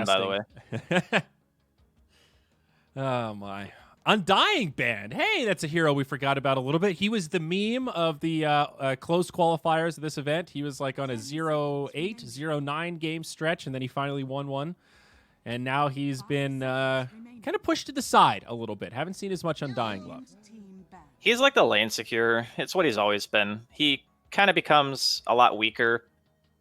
by the way. Oh, my. Undying Band. Hey, that's a hero we forgot about a little bit. He was the meme of the closed qualifiers of this event. He was like on a 0-8, 0-9 game stretch, and then he finally won one. And now he's been kind of pushed to the side a little bit. Haven't seen as much Undying love. He's like the lane secure. It's what he's always been. He kind of becomes a lot weaker.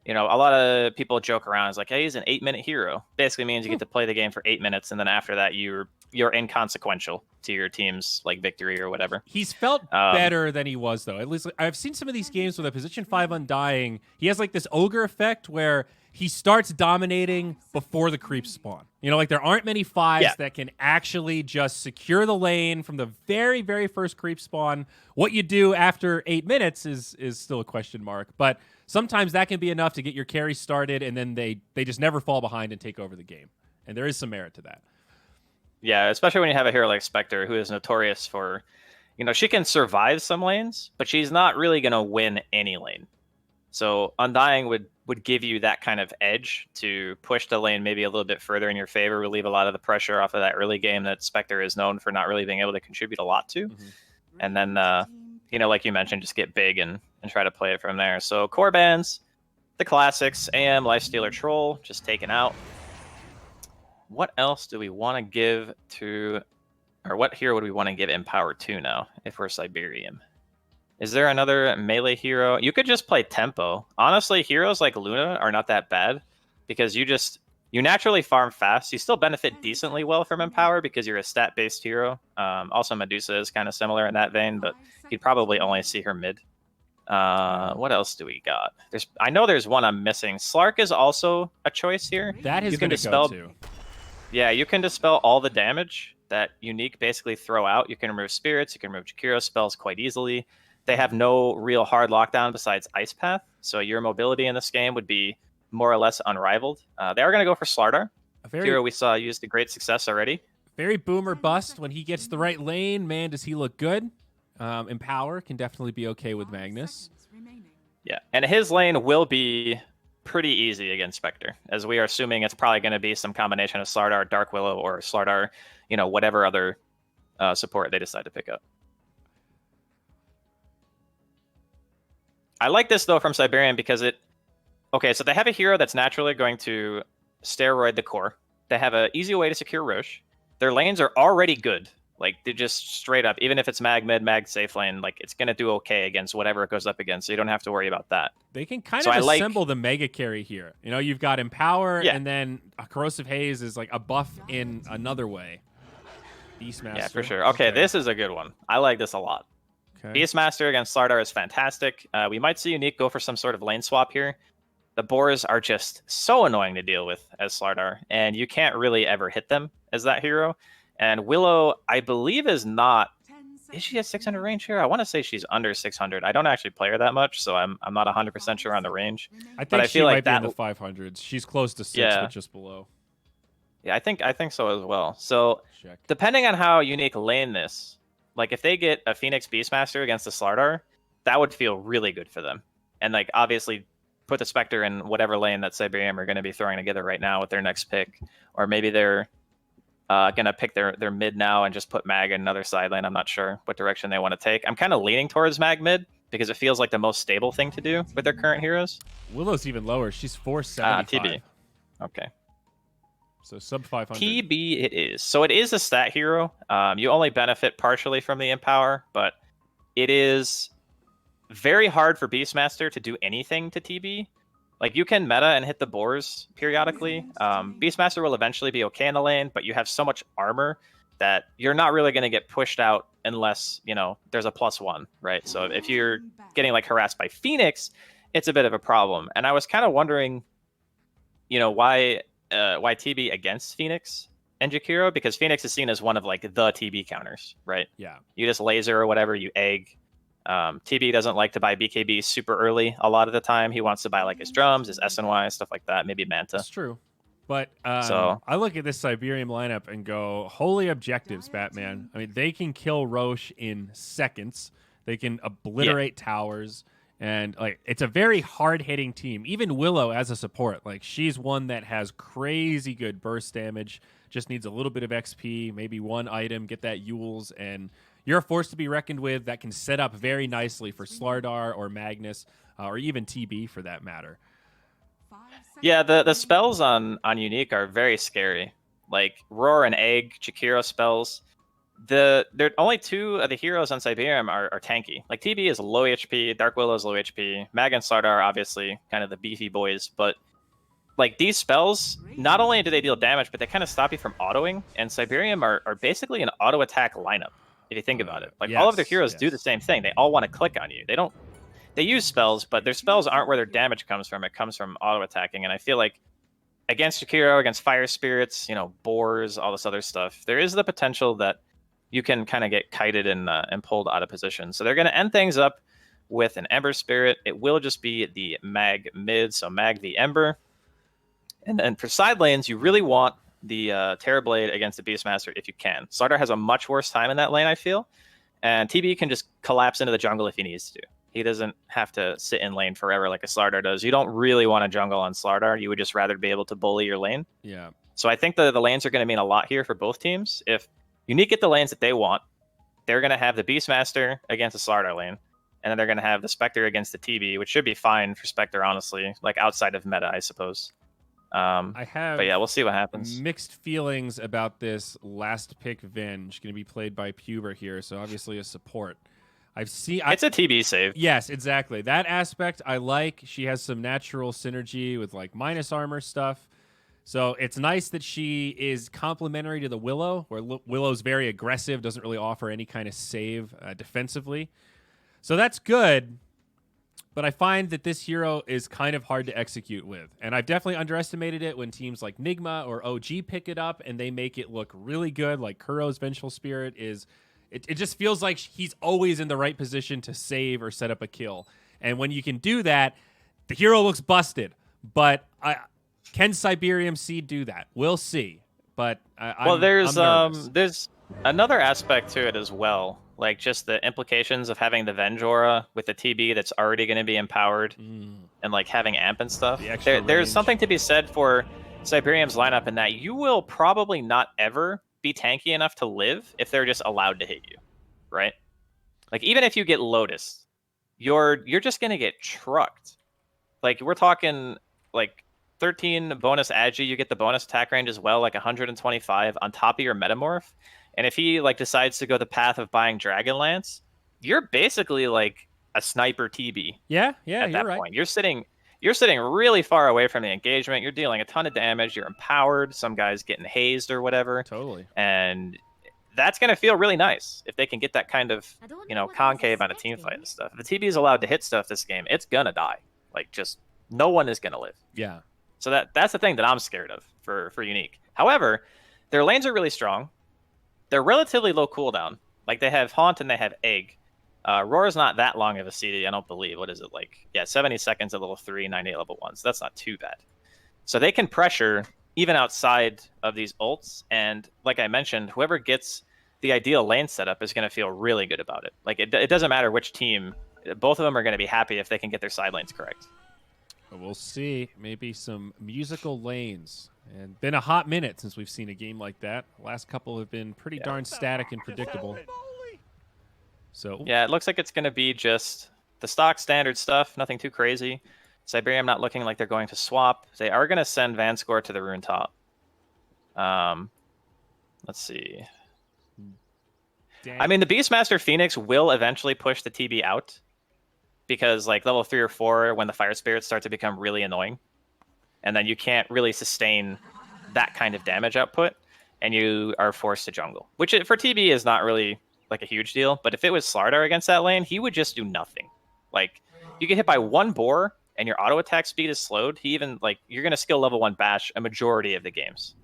You know, a lot of people joke around. It's like, hey, he's an 8-minute hero. Basically means you get to play the game for 8 minutes, and then after that, you're inconsequential to your team's like victory or whatever. He's felt better than he was, though. At least I've seen some of these games with a position 5 Undying. He has like this ogre effect where he starts dominating before the creeps spawn. You know, like there aren't many 5s that can actually just secure the lane from the very, very first creep spawn. What you do after 8 minutes is still a question mark, but sometimes that can be enough to get your carry started, and then they just never fall behind and take over the game. And there is some merit to that. Yeah, especially when you have a hero like Spectre, who is notorious for, you know, she can survive some lanes, but she's not really going to win any lane. So Undying would give you that kind of edge to push the lane maybe a little bit further in your favor, relieve a lot of the pressure off of that early game that Spectre is known for not really being able to contribute a lot to. And then, you know, like you mentioned, just get big and try to play it from there. So core bans, the classics, AM, Lifestealer, Troll, just taken out. What else do we want to give to, or what hero would we want to give Empower to now if we're Cyberium? Is there another melee hero? You could just play Tempo. Honestly, heroes like Luna are not that bad because you naturally farm fast. You still benefit decently well from Empower because you're a stat-based hero. Also, Medusa is kind of similar in that vein, but you'd probably only see her mid. What else do we got? I know there's one I'm missing. Slark is also a choice here. That is going to go too. Yeah, you can dispel all the damage that Unique basically throw out. You can remove spirits, you can remove Jakiro spells quite easily. They have no real hard lockdown besides Ice Path, so your mobility in this game would be more or less unrivaled. They are going to go for Slardar. A hero we saw used to great success already. Very boomer bust. When he gets the right lane, man, does he look good. Empower can definitely be okay with Magnus. Yeah, and his lane will be pretty easy against Spectre, as we are assuming it's probably going to be some combination of Slardar, Dark Willow, or Slardar, you know, whatever other support they decide to pick up. I like this, though, from Cyberium because okay, so they have a hero that's naturally going to steroid the core. They have an easy way to secure Roche. Their lanes are already good. Like, they're just straight up, even if it's mag mid, mag safe lane, like, it's going to do okay against whatever it goes up against, so you don't have to worry about that. They can kind of assemble the mega carry here. You know, you've got Empower, and then Corrosive Haze is like a buff in another way. Beastmaster. Yeah, for sure. Okay, this is a good one. I like this a lot. Okay. Beastmaster against Slardar is fantastic. We might see Unique go for some sort of lane swap here. The boars are just so annoying to deal with as Slardar, and you can't really ever hit them as that hero. And Willow, I believe, is she at 600 range here? I want to say she's under 600. I don't actually play her that much, so I'm not 100% sure on the range. I think she might be in the 500s. She's close to 6, but just below. Yeah, I think so as well. So depending on how Unique lane this, like if they get a Phoenix Beastmaster against the Slardar, that would feel really good for them. And like obviously put the Spectre in whatever lane that Cyberium are going to be throwing together right now with their next pick, or maybe they're gonna pick their mid now and just put mag in another side lane. I'm not sure what direction they want to take. I'm kind of leaning towards mag mid because it feels like the most stable thing to do with their current heroes. Willow's even lower. She's 475. TB. Okay. So sub 500. TB it is. So it is a stat hero. You only benefit partially from the Empower, but it is very hard for Beastmaster to do anything to TB. Like, you can meta and hit the boars periodically. Beastmaster will eventually be okay in the lane, but you have so much armor that you're not really going to get pushed out unless, you know, there's a +1, right? So if you're getting, like, harassed by Phoenix, it's a bit of a problem. And I was kind of wondering, you know, why TB against Phoenix and Jakiro? Because Phoenix is seen as one of, like, the TB counters, right? Yeah. You just laser or whatever, you egg. TB doesn't like to buy BKB super early a lot of the time. He wants to buy like his drums, his SNY, stuff like that, maybe Manta. That's true. But I look at this Cyberium lineup and go, holy objectives, Batman. I mean, they can kill Roche in seconds. They can obliterate towers. And like it's a very hard-hitting team. Even Willow as a support, like she's one that has crazy good burst damage. Just needs a little bit of XP, maybe one item, get that Yules, and you're a force to be reckoned with that can set up very nicely for Slardar or Magnus or even TB for that matter. Yeah, the spells on Unique are very scary. Like Roar and Egg, Chikiro spells. There only 2 of the heroes on Cyberium are tanky. Like TB is low HP, Dark Willow is low HP, Mag and Slardar are obviously kind of the beefy boys, but like these spells, not only do they deal damage, but they kind of stop you from autoing, and Cyberium are basically an auto attack lineup, if you think about it. Like all of their heroes do the same thing. They all want to click on you. They use spells, but their spells aren't where their damage comes from. It comes from auto attacking, and I feel like against Chikiro, against Fire Spirits, Boars, all this other stuff, there is the potential that you can kind of get kited and pulled out of position. So they're going to end things up with an Ember Spirit. It will just be the Mag mid, so Mag the Ember. And then for side lanes, you really want the Terrorblade against the Beastmaster if you can. Slardar has a much worse time in that lane, I feel. And TB can just collapse into the jungle if he needs to. He doesn't have to sit in lane forever like a Slardar does. You don't really want to jungle on Slardar. You would just rather be able to bully your lane. Yeah. So I think the lanes are going to mean a lot here for both teams. If Unique get the lanes that they want, they're going to have the Beastmaster against the Slardar lane, and then they're going to have the Spectre against the TB, which should be fine for Spectre, honestly, like outside of meta, I suppose. But yeah, we'll see what happens. Mixed feelings about this last pick Venge, going to be played by Puber here, so obviously a support. It's a TB save. Yes, exactly. That aspect I like. She has some natural synergy with like minus armor stuff. So it's nice that she is complementary to the Willow, where Willow's very aggressive, doesn't really offer any kind of save defensively. So that's good, but I find that this hero is kind of hard to execute with. And I've definitely underestimated it when teams like Nigma or OG pick it up and they make it look really good, like Kuro's Vengeful Spirit is... It just feels like he's always in the right position to save or set up a kill. And when you can do that, the hero looks busted. But can Cyberium Seed do that? We'll see. But there's another aspect to it as well, like just the implications of having the Venge aura with the TB that's already going to be empowered, and like having amp and stuff. There's something to be said for Cyberium's lineup in that you will probably not ever be tanky enough to live if they're just allowed to hit you, right? Like even if you get Lotus, you're just going to get trucked. Like we're talking like 13 bonus agi, you get the bonus attack range as well, like 125 on top of your Metamorph. And if he like decides to go the path of buying Dragonlance, you're basically like a sniper TB. Yeah, at that point. You're sitting really far away from the engagement. You're dealing a ton of damage. You're empowered. Some guys getting hazed or whatever. Totally. And that's going to feel really nice if they can get that kind of, concave on a team fight and stuff. If the TB is allowed to hit stuff this game, it's going to die. Like, just no one is going to live. Yeah. So that's the thing that I'm scared of for Unique. However, their lanes are really strong. They're relatively low cooldown. Like, they have Haunt and they have Egg. Roar is not that long of a CD, I don't believe. What is it like? Yeah, 70 seconds at level 3, 98 level 1. So that's not too bad. So they can pressure even outside of these ults. And like I mentioned, whoever gets the ideal lane setup is going to feel really good about it. Like it doesn't matter which team. Both of them are going to be happy if they can get their side lanes correct. We'll see. Maybe some musical lanes. And been a hot minute since we've seen a game like that. The last couple have been pretty darn static and predictable. So yeah, it looks like it's going to be just the stock standard stuff, nothing too crazy. Cyberium not looking like they're going to swap. They are going to send Vanscore to the rune top. Let's see. Dang. I mean, the Beastmaster Phoenix will eventually push the TB out because like level 3 or 4, when the Fire Spirits start to become really annoying, and then you can't really sustain that kind of damage output, and you are forced to jungle, which for TB is not really like a huge deal. But if it was Slardar against that lane, he would just do nothing. Like you get hit by one boar and your auto attack speed is slowed. You're going to skill level 1 bash a majority of the games.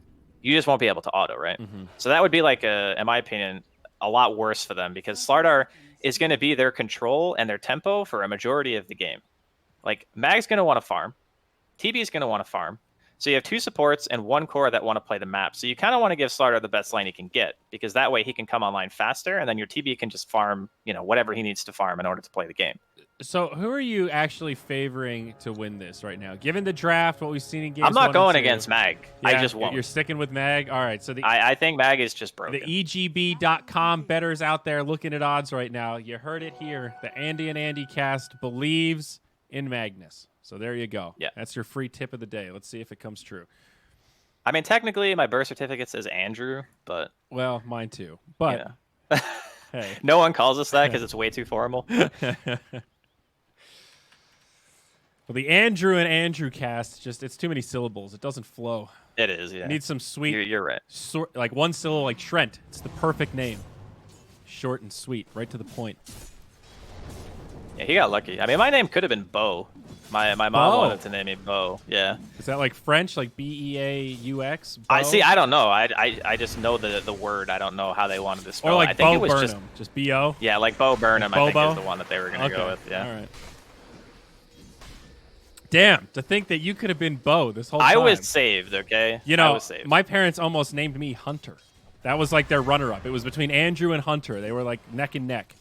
You just won't be able to auto, right? Mm-hmm. So that would be like in my opinion, a lot worse for them because Slardar is going to be their control and their tempo for a majority of the game. Like Mag's going to want to farm. TB is going to want to farm. So you have 2 supports and 1 core that want to play the map. So you kind of want to give Slardar the best lane he can get because that way he can come online faster and then your TB can just farm, whatever he needs to farm in order to play the game. So who are you actually favoring to win this right now? Given the draft, what we've seen in games I'm not 1 going and 2, against Mag. I just won't. You're sticking with Mag. All right. So I think Mag is just broken. the EGB.com bettors out there looking at odds right now. You heard it here. The Andy and Andy cast believes in Magnus. So there you go. Yeah. That's your free tip of the day. Let's see if it comes true. I mean, technically, my birth certificate says Andrew, but Well, mine too. But hey, no one calls us that because it's way too formal. Well, the Andrew and Andrew cast, it's too many syllables. It doesn't flow. It is, yeah. It needs some sweet. You're right. Like one syllable, like Trent. It's the perfect name. Short and sweet, right to the point. Yeah, he got lucky. I mean, my name could have been Bo. My mom wanted to name me Bo. Yeah. Is that like French, like Beaux? I see. I don't know. I just know the word. I don't know how they wanted to spell. Or like I think Bo it was Burnham, just B-O. Yeah, like Bo Burnham. Like I think Bobo? is the one that they were gonna go with. Yeah. All right. Damn, to think that you could have been Bo this whole time. I was saved, okay? You I know, was saved. my parents almost named me Hunter. That was like their runner-up. It was between Andrew and Hunter. They were like neck and neck.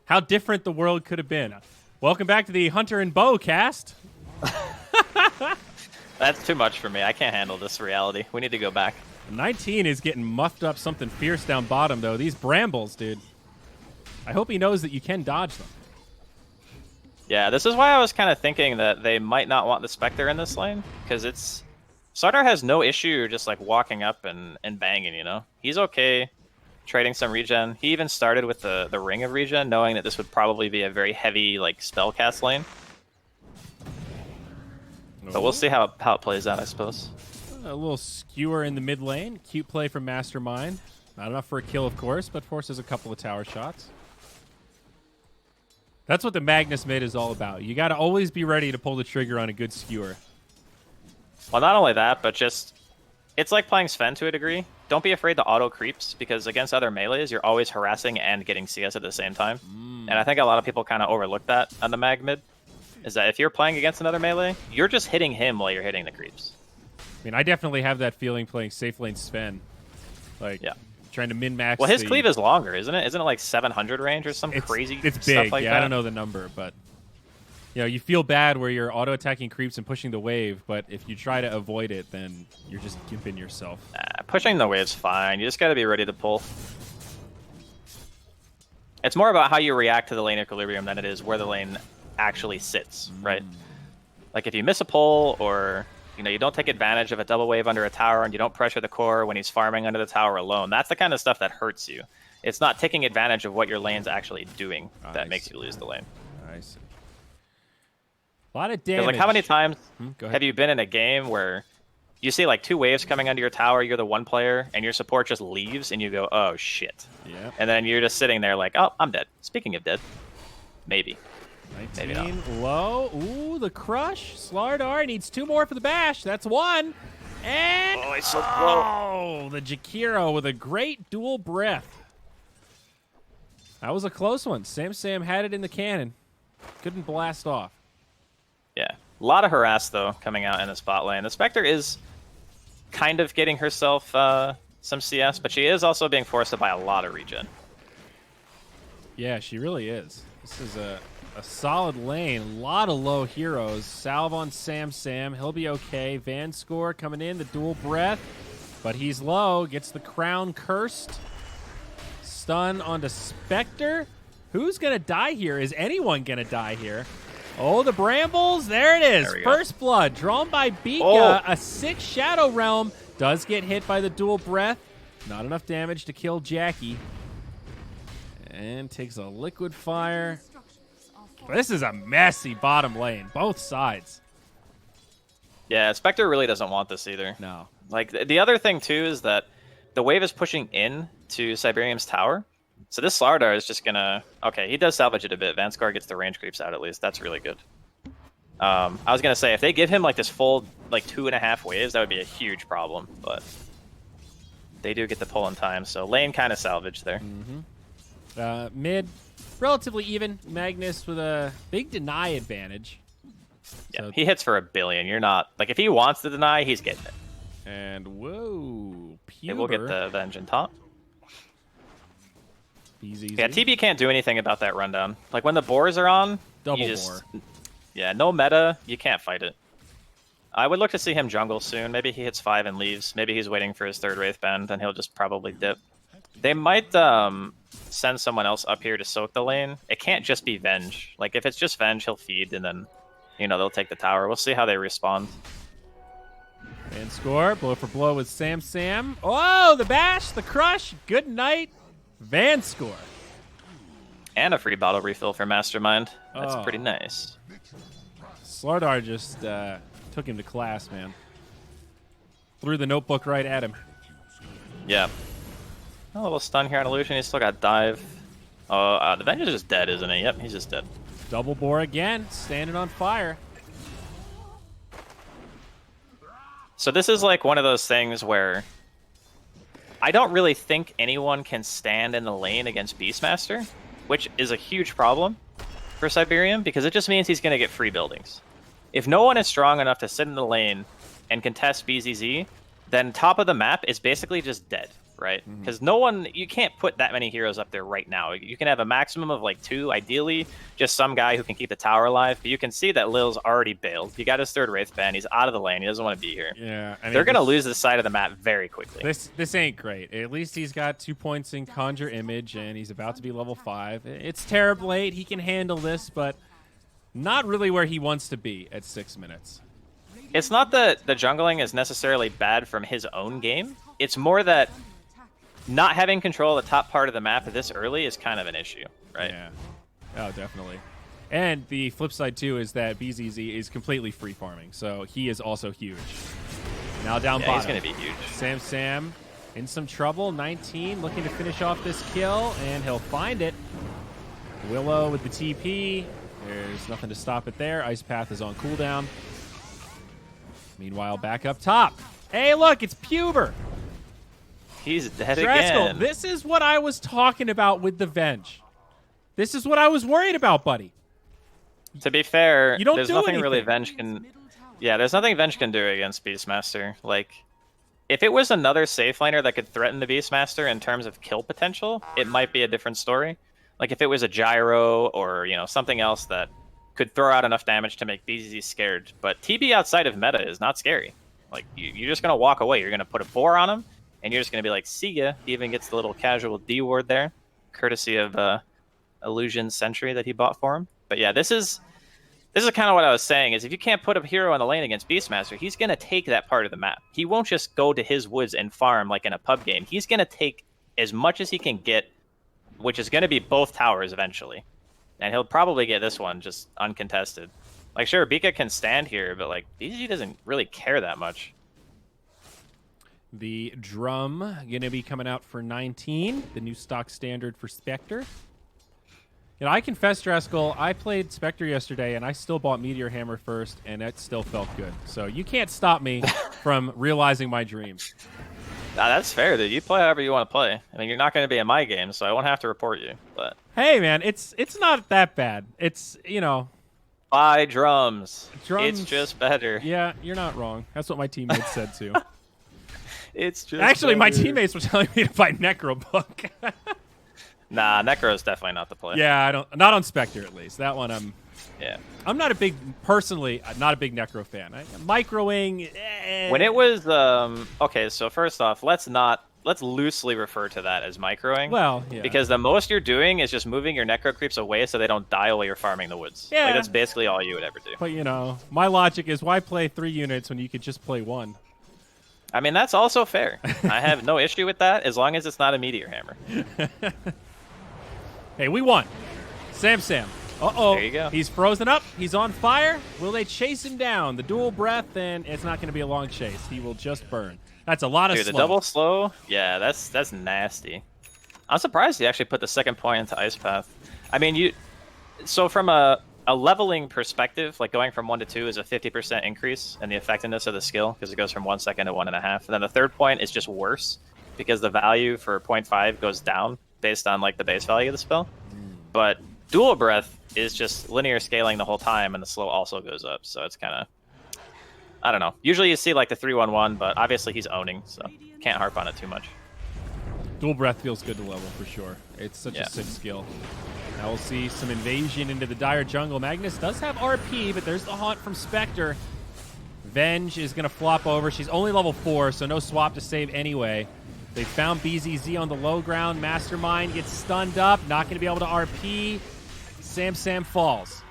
How different the world could have been. Welcome back to the Hunter and Bo cast. That's too much for me. I can't handle this reality. We need to go back. 19 is getting muffed up something fierce down bottom, though. These brambles, dude. I hope he knows that you can dodge them. Yeah, this is why I was kind of thinking that they might not want the Spectre in this lane, because it's... Sardar has no issue just like walking up and banging, you know? He's okay trading some regen. He even started with the ring of regen, knowing that this would probably be a very heavy like spell cast lane. But we'll see how it plays out, I suppose. A little skewer in the mid lane. Cute play from Mastermind. Not enough for a kill, of course, but forces a couple of tower shots. That's what the Magnus mid is all about. You got to always be ready to pull the trigger on a good skewer. Well, not only that, but just... It's like playing Sven to a degree. Don't be afraid to auto creeps, because against other melees, you're always harassing and getting CS at the same time. And I think a lot of people kind of overlook that on the mag mid. Is that if you're playing against another melee, you're just hitting him while you're hitting the creeps. I mean, I definitely have that feeling playing safe lane Sven. Like, trying to min-max. Well, his cleave is longer, isn't it? Isn't it like 700 range or some crazy It's stuff big. like Yeah, that? I don't know the number, but... You know, you feel bad where you're auto-attacking creeps and pushing the wave, but if you try to avoid it, then you're just gimping yourself. Pushing the wave's fine. You just got to be ready to pull. It's more about how you react to the lane equilibrium than it is where the lane actually sits, right? Like if you miss a pull, or you don't take advantage of a double wave under a tower, and you don't pressure the core when he's farming under the tower alone, that's the kind of stuff that hurts you. It's not taking advantage of what your lane's actually doing that makes you lose the lane. I see. A lot of damage. Like, how many times Go ahead. have you been in a game where you see like 2 waves coming under your tower, you're the one player, and your support just leaves, and you go, oh shit. Yeah. And then you're just sitting there like, oh, I'm dead. Speaking of dead, maybe. 19 Maybe not. low. Ooh, the crush. Slardar needs 2 more for the bash. That's 1. And Oh, he's so low. the Jakiro with a great dual breath. That was a close one. Sam had it in the cannon. Couldn't blast off. Yeah. A lot of harass, though, coming out in the spot lane. The Spectre is kind of getting herself some CS, but she is also being forced to buy a lot of regen. Yeah, she really is. This is a solid lane. A lot of low heroes. Salve on Sam. He'll be okay. Van Score coming in. The dual breath. But he's low. Gets the crown cursed. Stun onto Spectre. Who's going to die here? Is anyone going to die here? Oh, the Brambles. There it is. First blood. Drawn by Bika. A 6 Shadow Realm. Does get hit by the dual breath. Not enough damage to kill Jackie. And takes a liquid fire. This is a messy bottom lane. Both sides. Yeah, Spectre really doesn't want this either. No. Like, the other thing, too, is that the wave is pushing in to Cyberium's tower. So this Slardar is just gonna... Okay, he does salvage it a bit. Vanskar gets the range creeps out, at least. That's really good. I was gonna say, if they give him, like, this full, like, 2.5 waves, that would be a huge problem. But they do get the pull in time, so lane kind of salvaged there. Mid, relatively even. Magnus with a big deny advantage. Yeah, So- he hits for 1 billion. You're not... Like, if he wants to deny, he's getting it. And whoa, Okay, we'll get Puber. the Avenge in top. BZZ. Yeah, TB can't do anything about that rundown. Like when the boars are on, Double boar. Yeah, no meta, you can't fight it. I would look to see him jungle soon. Maybe he hits 5 and leaves. Maybe he's waiting for his 3rd Wraith Band, and he'll just probably dip. They might send someone else up here to soak the lane. It can't just be Venge. Like, if it's just Venge, he'll feed, and then, you know, they'll take the tower. We'll see how they respond. And score, blow for blow with Sam. Oh, the bash, the crush. Good night, Van score. And a free bottle refill for Mastermind. That's pretty nice. Slardar just took him to class, man. Threw the notebook right at him. Yeah. A little stun here on Illusion. He's still got dive. Oh, the Venge is just dead, isn't he? Yep, he's just dead. Double boar again, standing on fire. So this is like one of those things where I don't really think anyone can stand in the lane against Beastmaster, which is a huge problem for Cyberium because it just means he's going to get free buildings. If no one is strong enough to sit in the lane and contest BZZ, then top of the map is basically just dead, right? Because you can't put that many heroes up there right now. You can have a maximum of like 2, ideally, just some guy who can keep the tower alive. But you can see that Lil's already bailed. He got his 3rd Wraith Band. He's out of the lane. He doesn't want to be here. Yeah, I mean, they're going to lose this side of the map very quickly. This ain't great. At least he's got 2 points in Conjure Image, and he's about to be level 5. It's terrible late. He can handle this, but not really where he wants to be at 6 minutes. It's not that the jungling is necessarily bad from his own game. It's more that not having control of the top part of the map this early is kind of an issue, right? Yeah. Oh, definitely. And the flip side, too, is that BZZ is completely free farming, so he is also huge. Now down bottom. He's going to be huge. Sam in some trouble. 19, looking to finish off this kill, and he'll find it. Willow with the TP. There's nothing to stop it there. Ice Path is on cooldown. Meanwhile, back up top. Hey, look, it's Puber. He's dead Draskel, again. this is what I was talking about with the Venge. This is what I was worried about, buddy. To be fair, You don't there's do nothing anything. really Venge can... Yeah, there's nothing Venge can do against Beastmaster. Like, if it was another safe laner that could threaten the Beastmaster in terms of kill potential, it might be a different story. Like, if it was a Gyro or, you know, something else that could throw out enough damage to make BZZ scared. But TB outside of meta is not scary. Like, you're just going to walk away. You're going to put a boar on him, and you're just going to be like, see ya. He even gets the little casual D ward there, courtesy of Illusion Sentry that he bought for him. But yeah, this is kind of what I was saying, is if you can't put a hero in the lane against Beastmaster, he's going to take that part of the map. He won't just go to his woods and farm like in a pub game. He's going to take as much as he can get, which is going to be both towers eventually. And he'll probably get this one just uncontested. Like, sure, Bika can stand here, but, like, BZG doesn't really care that much. The drum going to be coming out for 19, the new stock standard for Spectre. You know, I confess, Draskel, I played Spectre yesterday, and I still bought Meteor Hammer first, and it still felt good. So you can't stop me from realizing my dreams. Nah, that's fair, dude. You play however you want to play. I mean, you're not going to be in my game, so I won't have to report you. But hey, man, it's not that bad. It's, you know... Buy drums. Drums. It's just better. Yeah, you're not wrong. That's what my teammates said, too. It's just Actually, better. my teammates were telling me to buy Necro Book. Nah, Necro is definitely not the play. Yeah, not on Spectre, at least. That one, Yeah. I'm not a big, personally, not a big Necro fan. Microing. When it was okay, so first off, let's loosely refer to that as microing. Well, yeah. Because the most you're doing is just moving your necro creeps away so they don't die while you're farming the woods. Yeah. Like, that's basically all you would ever do. But, you know, my logic is why play 3 units when you could just play 1? I mean, that's also fair. I have no issue with that as long as it's not a Meteor Hammer. Hey, we won. Sam. Uh-oh. There you go. He's frozen up. He's on fire. Will they chase him down? The dual breath, and it's not going to be a long chase. He will just burn. That's a lot of Dude, slow. the double slow, yeah, that's nasty. I'm surprised he actually put the second point into Ice Path. I mean, so from a leveling perspective, like going from 1 to 2 is a 50% increase in the effectiveness of the skill because it goes from 1 second to 1.5. And then the third point is just worse because the value for 0.5 goes down based on like the base value of the spell. But dual breath is just linear scaling the whole time, and the slow also goes up. So it's kind of, I don't know. Usually you see like the 3-1-1, but obviously he's owning, so can't harp on it too much. Dual Breath feels good to level for sure. It's such a sick skill. Now we'll see some invasion into the Dire jungle. Magnus does have RP, but there's the haunt from Spectre. Venge is going to flop over. She's only level 4, so no swap to save anyway. They found BZZ on the low ground. Mastermind gets stunned up. Not going to be able to RP. Sam falls.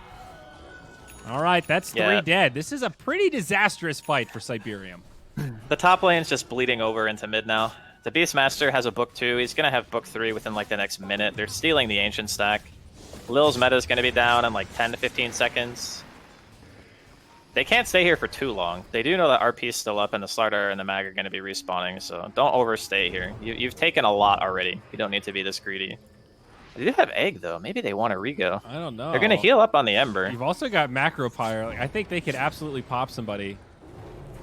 All right, that's 3 dead. This is a pretty disastrous fight for Cyberium. The top lane's just bleeding over into mid now. The Beastmaster has a book 2. He's going to have book 3 within like the next minute. They're stealing the Ancient stack. Lil's meta is going to be down in like 10 to 15 seconds. They can't stay here for too long. They do know that RP is still up and the Slardar and the Mag are going to be respawning, so don't overstay here. You've taken a lot already. You don't need to be this greedy. They do have Egg, though. Maybe they want to rego. I don't know. They're going to heal up on the Ember. You've also got Macro Pyre. Like, I think they could absolutely pop somebody.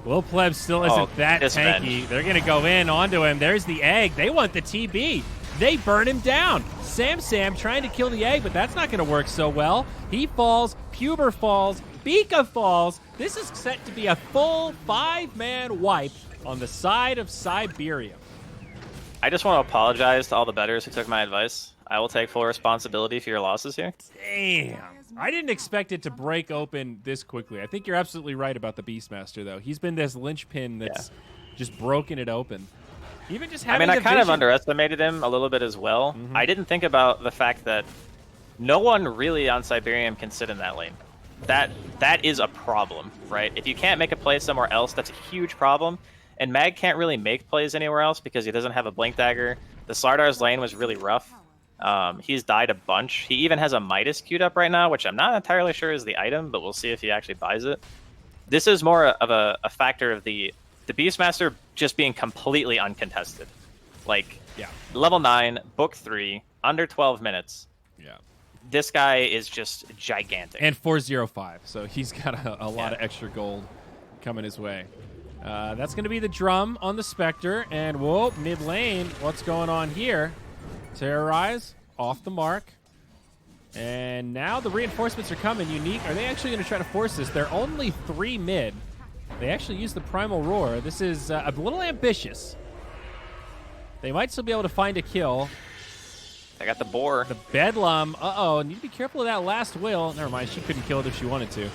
Lil Pleb still isn't that tanky. They're going to go in onto him. There's the Egg. They want the TB. They burn him down. Sam trying to kill the Egg, but that's not going to work so well. He falls. Puber falls. Bika falls. This is set to be a full 5-man wipe on the side of Cyberium. I just want to apologize to all the bettors who took my advice. I will take full responsibility for your losses here. Damn. I didn't expect it to break open this quickly. I think you're absolutely right about the Beastmaster, though. He's been this linchpin that's just broken it open. Even just having I kind of underestimated him a little bit as well. I didn't think about the fact that no one really on Cyberium can sit in that lane. That is a problem, right? If you can't make a play somewhere else, that's a huge problem. And Mag can't really make plays anywhere else because he doesn't have a Blink Dagger. The Slardar's lane was really rough. He's died a bunch. He even has a Midas queued up right now, which I'm not entirely sure is the item, but we'll see if he actually buys it. This is more of a factor of the Beastmaster just being completely uncontested. Like, level 9, book 3, under 12 minutes. Yeah. This guy is just gigantic. And 405, so he's got a lot of extra gold coming his way. That's going to be the drum on the Spectre. And, whoa, mid lane, what's going on here? Terrorize, off the mark. And now the reinforcements are coming. Unique, are they actually going to try to force this? They're only 3 mid. They actually use the Primal Roar. This is a little ambitious. They might still be able to find a kill. I got the boar. The Bedlam. Uh-oh. Need to be careful of that last will. Never mind. She couldn't kill it if she wanted to.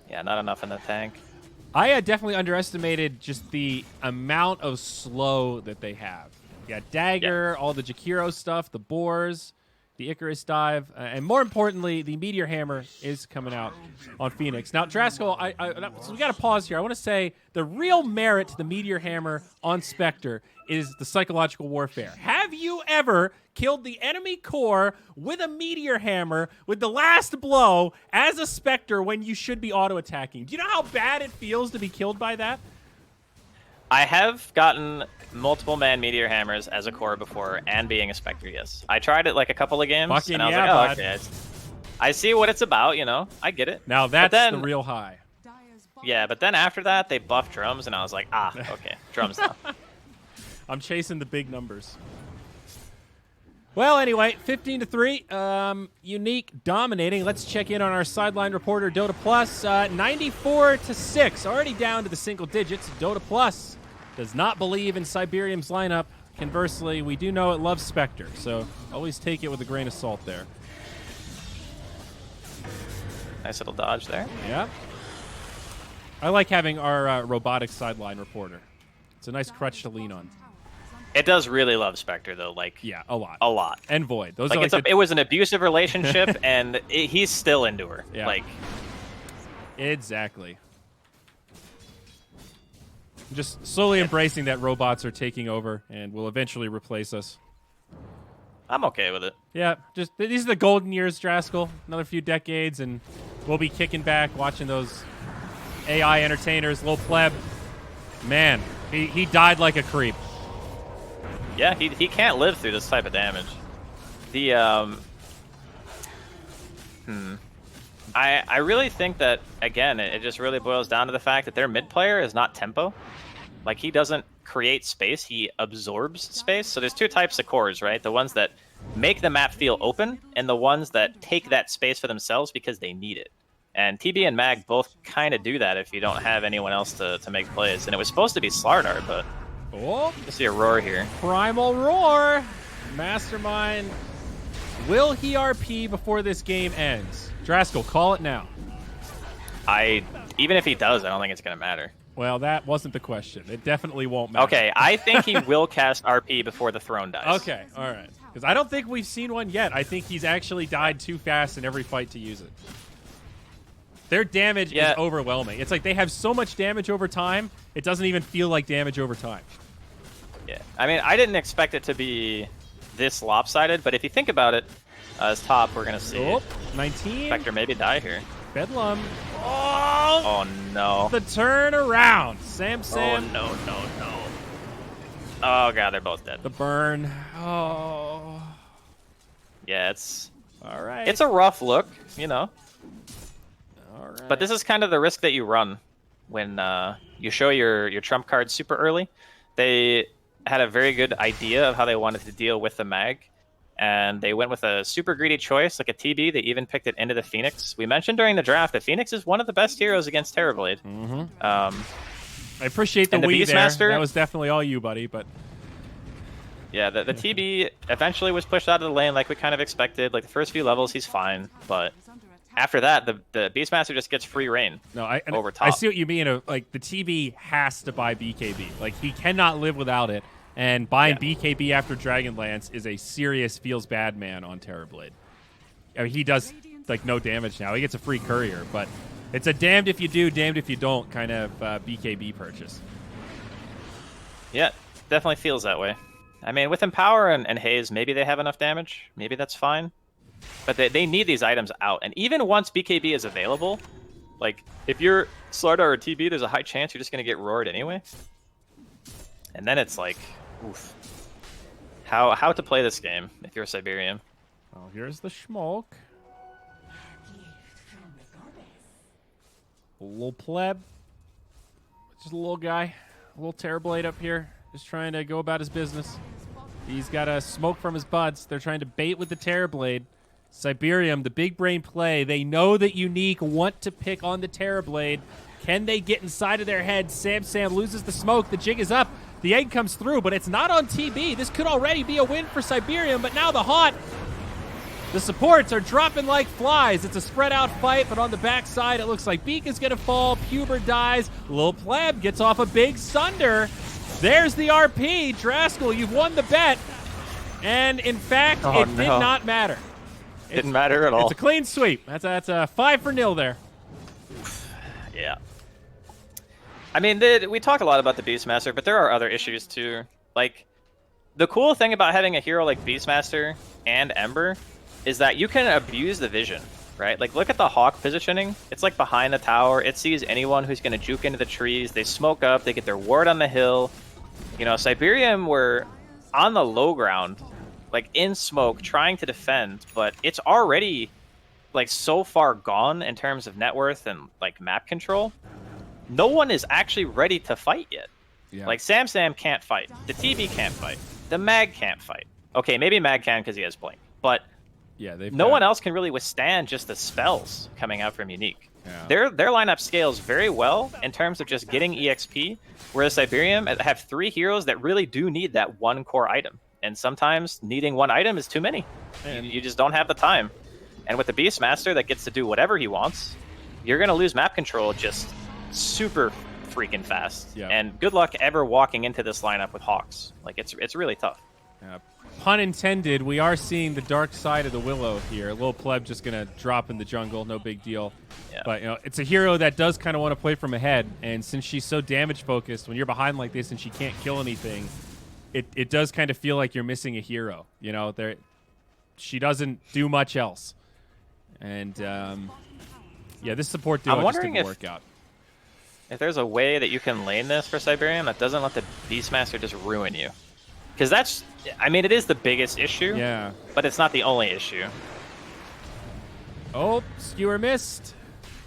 Yeah, not enough in the tank. I definitely underestimated just the amount of slow that they have. You got Dagger, all the Jakiro stuff, the boars, the Icarus dive, and more importantly, the Meteor Hammer is coming out on Phoenix. Now, Draskell, so we got to pause here. I want to say the real merit to the Meteor Hammer on Spectre is the psychological warfare. Have you ever killed the enemy core with a Meteor Hammer with the last blow as a Spectre when you should be auto-attacking? Do you know how bad it feels to be killed by that? I have gotten multiple man Meteor Hammers as a core before and being a Spectre, yes. I tried it like a couple of games, and I was like, oh, okay. I see what it's about, you know. I get it. Now that's the real high. Yeah, but then after that, they buffed drums, and I was like, okay, drums now. I'm chasing the big numbers. Well, anyway, 15-3. Unique dominating. Let's check in on our sideline reporter, Dota Plus. 94-6. Already down to the single digits. Dota Plus does not believe in Cyberium's lineup. Conversely, we do know it loves Spectre, so always take it with a grain of salt there. Nice little dodge there. Yeah. I like having our robotic sideline reporter. It's a nice crutch to lean on. It does really love Spectre, though. Like, yeah, a lot. A lot. And Void. Those like, are it was an abusive relationship, and he's still into her. Yeah. Like, exactly. Just slowly embracing that robots are taking over and will eventually replace us. I'm okay with it. Yeah, just these are the golden years, Draskell. Another few decades, and we'll be kicking back, watching those AI entertainers, Lil Pleb. Man, he died like a creep. Yeah, he can't live through this type of damage. The I really think that, again, it just really boils down to the fact that their mid player is not tempo. Like, he doesn't create space, he absorbs space. So there's two types of cores, right? The ones that make the map feel open, and the ones that take that space for themselves because they need it. And TB and Mag both kind of do that if you don't have anyone else to make plays. And it was supposed to be Slardar, but Oh, I see a roar here. Primal Roar. Mastermind. Will he RP before this game ends? Draskell, call it now. Even if he does, I don't think it's gonna matter. Well, that wasn't the question. It definitely won't matter. Okay, I think he will cast RP before the throne dies. Okay, all right. Because I don't think we've seen one yet. I think he's actually died too fast in every fight to use it. Their damage is overwhelming. It's like they have so much damage over time, it doesn't even feel like damage over time. Yeah, I mean, I didn't expect it to be this lopsided, but if you think about it, as top, we're gonna see 19. Spectre maybe die here. Bedlam. Oh no. The turn around. Sam. Oh no. Oh god, they're both dead. The burn. Oh. Yeah, it's all right. It's a rough look, you know. All right. But this is kind of the risk that you run when you show your trump card super early. They had a very good idea of how they wanted to deal with the mag, and they went with a super greedy choice, like a TB. They even picked it into the Phoenix. We mentioned during the draft that Phoenix is one of the best heroes against Terrorblade. I appreciate the Wii there. That was definitely all you, buddy. But yeah, the TB eventually was pushed out of the lane like we kind of expected. Like the first few levels, he's fine, but after that, the Beastmaster just gets free reign. Over top. I see what you mean. Like the TB has to buy BKB. Like he cannot live without it. And buying BKB after Dragonlance is a serious feels bad man on Terrorblade. I mean, he does like no damage now. He gets a free courier, but it's a damned if you do, damned if you don't kind of BKB purchase. Yeah, definitely feels that way. I mean, with Empower and Haze, maybe they have enough damage. Maybe that's fine. But they need these items out. And even once BKB is available, like if you're Slardar or TB, there's a high chance you're just going to get roared anyway. And then it's like, oof. How to play this game if you're a Cyberium. Oh, here's the smoke. A little pleb. Just a little guy. A little Terrorblade up here. Just trying to go about his business. He's got a smoke from his buds. They're trying to bait with the Terrorblade. Cyberium, the big brain play. They know that Unique want to pick on the Terrorblade. Can they get inside of their head? Sam loses the smoke. The jig is up. The egg comes through, but it's not on TB. This could already be a win for Cyberium, but now the Haunt. The supports are dropping like flies. It's a spread-out fight, but on the backside, it looks like Beak is going to fall. Puber dies. Lil Pleb gets off a big Sunder. There's the RP. Draskell, you've won the bet. And, in fact, did not matter. Didn't matter at all. It's a clean sweep. That's a 5-0 there. Yeah. I mean, we talked a lot about the Beastmaster, but there are other issues too. Like, the cool thing about having a hero like Beastmaster and Ember is that you can abuse the vision, right? Like, look at the Hawk positioning. It's like behind the tower. It sees anyone who's going to juke into the trees. They smoke up. They get their ward on the hill. You know, Cyberium were on the low ground, like in smoke, trying to defend, but it's already like so far gone in terms of net worth and like map control. No one is actually ready to fight yet. Yeah. Like Sam can't fight. The TB can't fight. The Mag can't fight. Okay, maybe Mag can because he has Blink, but yeah, no one else can really withstand just the spells coming out from Unique. Yeah. Their lineup scales very well in terms of just getting EXP, whereas Cyberium have 3 heroes that really do need that one core item. And sometimes needing one item is too many. You just don't have the time. And with the Beastmaster that gets to do whatever he wants, you're going to lose map control just super freaking fast. Yeah. And good luck ever walking into this lineup with Hawks. Like, it's really tough. Yeah. Pun intended, we are seeing the dark side of the Willow here. Lil Pleb just going to drop in the jungle, no big deal. Yeah. But, you know, it's a hero that does kind of want to play from ahead, and since she's so damage-focused, when you're behind like this and she can't kill anything, it does kind of feel like you're missing a hero. You know, she doesn't do much else. And, yeah, this support duo just didn't work out. If there's a way that you can lane this for Cyberium that doesn't let the Beastmaster just ruin you. Because that's, I mean, it is the biggest issue. Yeah. But it's not the only issue. Oh, skewer missed.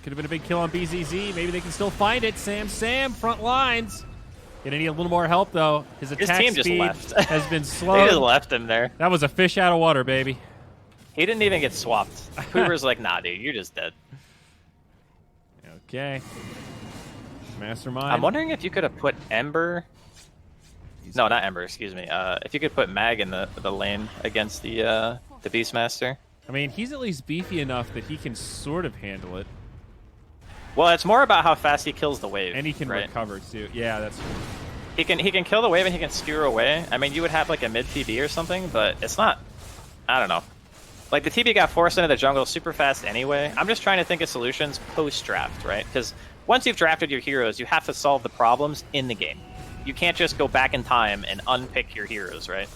Could have been a big kill on BZZ. Maybe they can still find it. Sam, front lines. Gonna need a little more help, though. His attack team speed just left. has been slow. They just left him there. That was a fish out of water, baby. He didn't even get swapped. Hoover's like, nah, dude, you're just dead. Okay. Mastermind. I'm wondering if you could have put Ember No, not Ember. Excuse me. If you could put Mag in the lane against the Beastmaster. I mean, he's at least beefy enough that he can sort of handle it. Well, it's more about how fast he kills the wave. And he can right? recover too. Yeah, that's true. He can kill the wave and he can skewer away. I mean, you would have like a mid TB or something, but it's not. I don't know. Like the TB got forced into the jungle super fast anyway. I'm just trying to think of solutions post draft, right? Because once you've drafted your heroes, you have to solve the problems in the game. You can't just go back in time and unpick your heroes, right?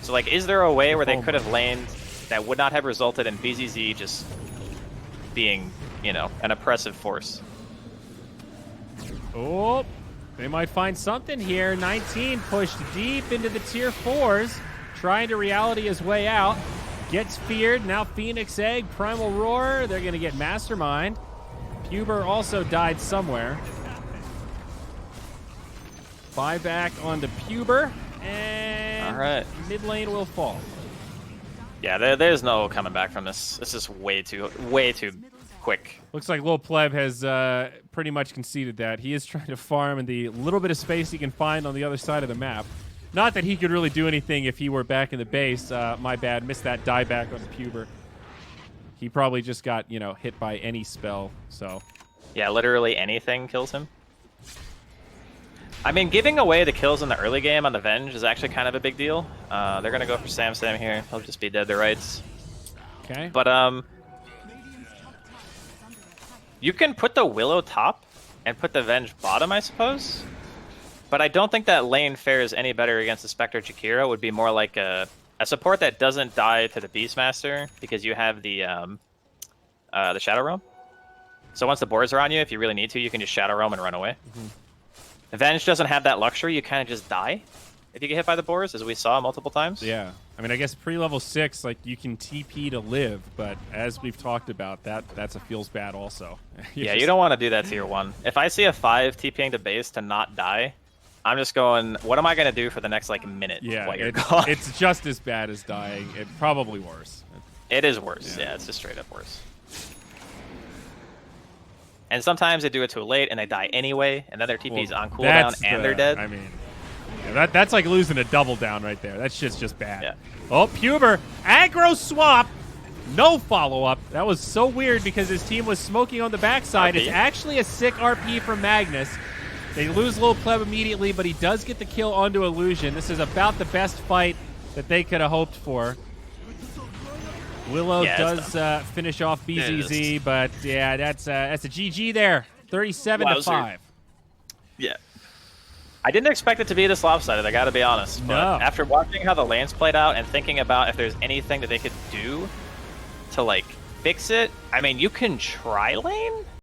So like, is there a way where they could have laned that would not have resulted in BZZ just being, you know, an oppressive force? Oh, they might find something here. 19 pushed deep into the tier 4s, trying to reality his way out. Gets feared. Now Phoenix Egg, Primal Roar. They're going to get Mastermind. Puber also died somewhere. Buyback onto Puber, and all right, mid lane will fall. Yeah, there's no coming back from this. This is way too quick. Looks like Lil Pleb has pretty much conceded that. He is trying to farm in the little bit of space he can find on the other side of the map. Not that he could really do anything if he were back in the base. My bad, missed that dieback on Puber. He probably just got, you know, hit by any spell, so. Yeah, literally anything kills him. I mean, giving away the kills in the early game on the Venge is actually kind of a big deal. They're going to go for Sam here. He'll just be dead to rights. Okay. But, you can put the Willow top and put the Venge bottom, I suppose. But I don't think that lane fares any better against the Spectre Jakiro. It would be more like a support that doesn't die to the Beastmaster because you have the Shadow Roam. So once the boards are on you, if you really need to, you can just Shadow Roam and run away. Mm-hmm. Venge doesn't have that luxury. You kind of just die if you get hit by the boars, as we saw multiple times. Yeah. I mean, I guess pre-level 6, like, you can TP to live, but as we've talked about, that's a feels bad also. Yeah, you don't want to do that tier 1. If I see a 5 TPing to base to not die, I'm just going, what am I going to do for the next, like, minute while you're gone? It's just as bad as dying. It's probably worse. It is worse. Yeah, it's just straight up worse. And sometimes they do it too late and they die anyway, and then their TP's on cooldown and they're dead. I mean, yeah, that's like losing a double down right there. That shit's just bad. Yeah. Oh, Puber, aggro swap, no follow-up. That was so weird because his team was smoking on the backside. RP. It's actually a sick RP from Magnus. They lose Lil Pleb immediately, but he does get the kill onto Illusion. This is about the best fight that they could have hoped for. Willow does finish off BZZ, but yeah, that's a GG there. 37-5. Yeah. I didn't expect it to be this lopsided, I gotta be honest. But after watching how the lanes played out and thinking about if there's anything that they could do to, like, fix it, I mean, you can try lane?